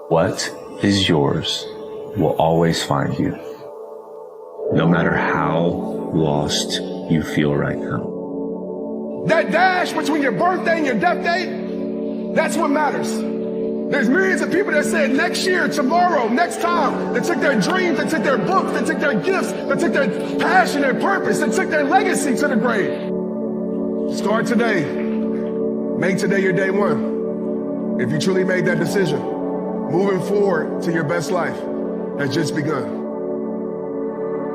What is yours will always find you, no matter how lost you feel right now. That dash between your birthday and your death date, that's what matters. There's millions of people that said next year, tomorrow, next time. They took their dreams, they took their books, they took their gifts, they took their passion, their purpose, they took their legacy to the grave. Start today. Make today your day one. If you truly made that decision, moving forward to your best life has just begun.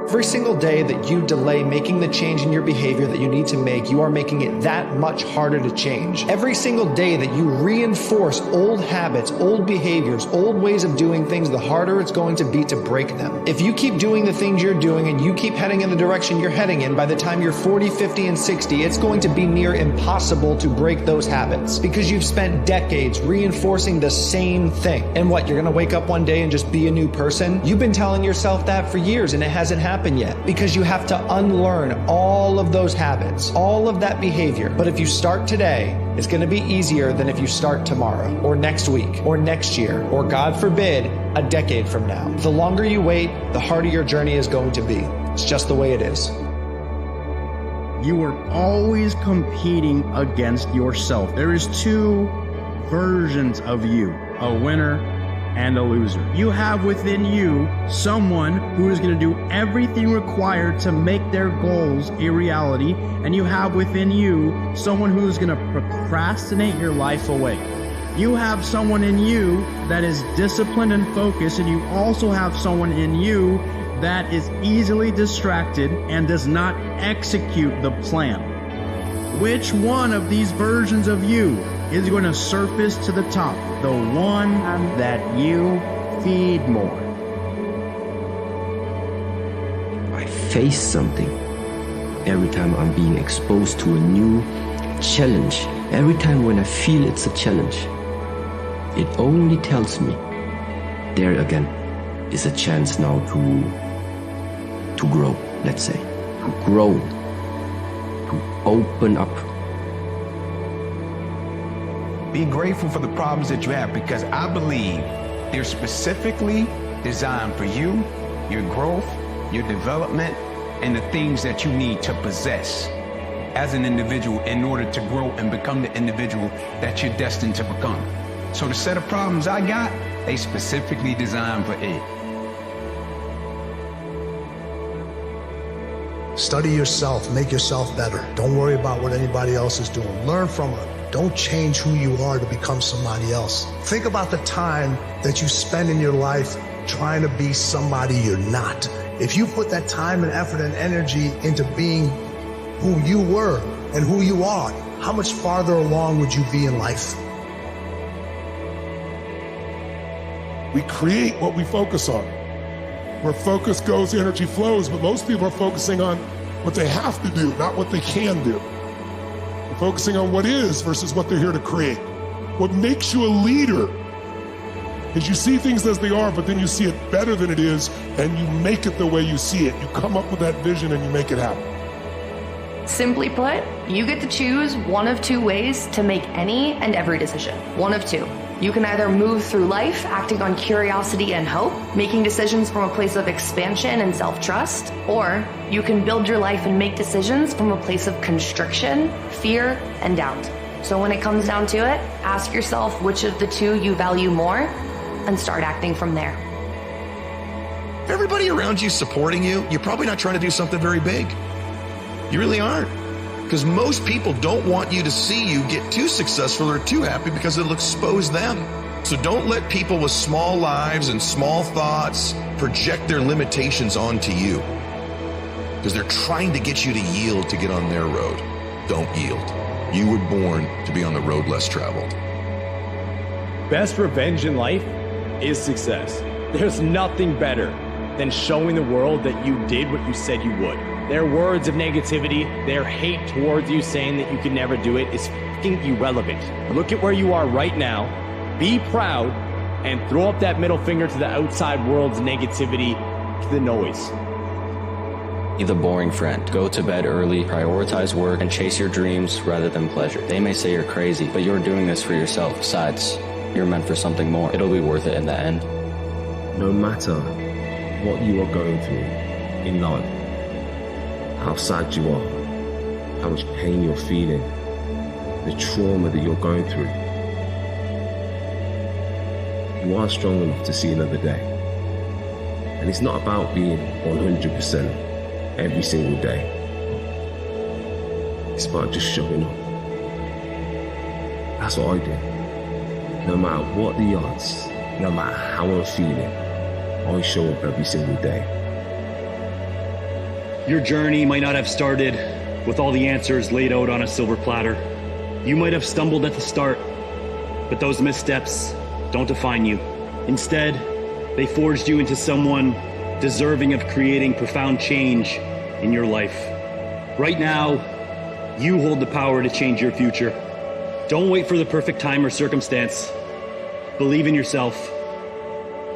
Every single day that you delay making the change in your behavior that you need to make, you are making it that much harder to change. Every single day that you reinforce old habits, old behaviors, old ways of doing things, the harder it's going to be to break them. If you keep doing the things you're doing and you keep heading in the direction you're heading in, by the time you're 40, 50, and 60, it's going to be near impossible to break those habits because you've spent decades reinforcing the same thing. And what, you're going to wake up one day and just be a new person? You've been telling yourself that for years and it hasn't happened yet because you have to unlearn all of those habits, all of that behavior. But if you start today, it's going to be easier than if you start tomorrow or next week or next year or, God forbid, a decade from now. The longer you wait, the harder your journey is going to be. It's just the way it is. You are always competing against yourself. There is two versions of you, a winner and a loser. You have within you someone who is going to do everything required to make their goals a reality, and you have within you someone who is going to procrastinate your life away. You have someone in you that is disciplined and focused, and you also have someone in you that is easily distracted and does not execute the plan. Which one of these versions of you is going to surface to the top? The one that you feed more. I face something every time I'm being exposed to a new challenge. Every time when I feel it's a challenge, it only tells me there again is a chance now to grow, let's say, to grow, to open up. Be grateful for the problems that you have, because I believe they're specifically designed for you, your growth, your development, and the things that you need to possess as an individual in order to grow and become the individual that you're destined to become. So the set of problems I got, they specifically designed for it. Study yourself, make yourself better. Don't worry about what anybody else is doing. Learn from it. Don't change who you are to become somebody else. Think about the time that you spend in your life trying to be somebody you're not. If you put that time and effort and energy into being who you were and who you are, how much farther along would you be in life? We create what we focus on. Where focus goes, energy flows, but most people are focusing on what they have to do, not what they can do. They're focusing on what is versus what they're here to create. What makes you a leader is you see things as they are, but then you see it better than it is, and you make it the way you see it. You come up with that vision and you make it happen. Simply put, you get to choose one of two ways to make any and every decision. One of two. You can either move through life acting on curiosity and hope, making decisions from a place of expansion and self-trust, or you can build your life and make decisions from a place of constriction, fear, and doubt. So when it comes down to it, ask yourself which of the two you value more and start acting from there. If everybody around you supporting you, you're probably not trying to do something very big. You really aren't. Because most people don't want you to see you get too successful or too happy because it'll expose them. So don't let people with small lives and small thoughts project their limitations onto you. Because they're trying to get you to yield to get on their road. Don't yield. You were born to be on the road less traveled. Best revenge in life is success. There's nothing better than showing the world that you did what you said you would. Their words of negativity, their hate towards you saying that you can never do it is fucking irrelevant. Look at where you are right now, be proud, and throw up that middle finger to the outside world's negativity, to the noise. Be the boring friend. Go to bed early, prioritize work, and chase your dreams rather than pleasure. They may say you're crazy, but you're doing this for yourself. Besides, you're meant for something more. It'll be worth it in the end. No matter what you are going through in life, how sad you are, how much pain you're feeling, the trauma that you're going through, you are strong enough to see another day. And it's not about being 100% every single day. It's about just showing up. That's what I do. No matter what the odds, no matter how I'm feeling, I show up every single day. Your journey might not have started with all the answers laid out on a silver platter. You might have stumbled at the start, but those missteps don't define you. Instead, they forged you into someone deserving of creating profound change in your life. Right now, you hold the power to change your future. Don't wait for the perfect time or circumstance. Believe in yourself.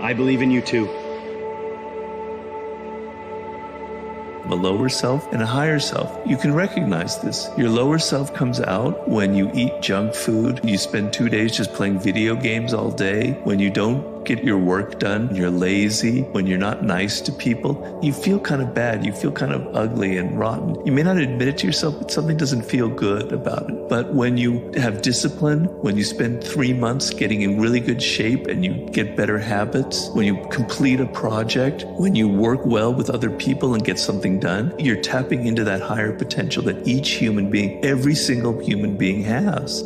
I believe in you too. A lower self and a higher self. You can recognize this. Your lower self comes out when you eat junk food, you spend 2 days just playing video games all day, when you don't get your work done, you're lazy, when you're not nice to people, you feel kind of bad, you feel kind of ugly and rotten. You may not admit it to yourself, but something doesn't feel good about it. But when you have discipline, when you spend 3 months getting in really good shape and you get better habits, when you complete a project, when you work well with other people and get something done, you're tapping into that higher potential that each human being, every single human being has.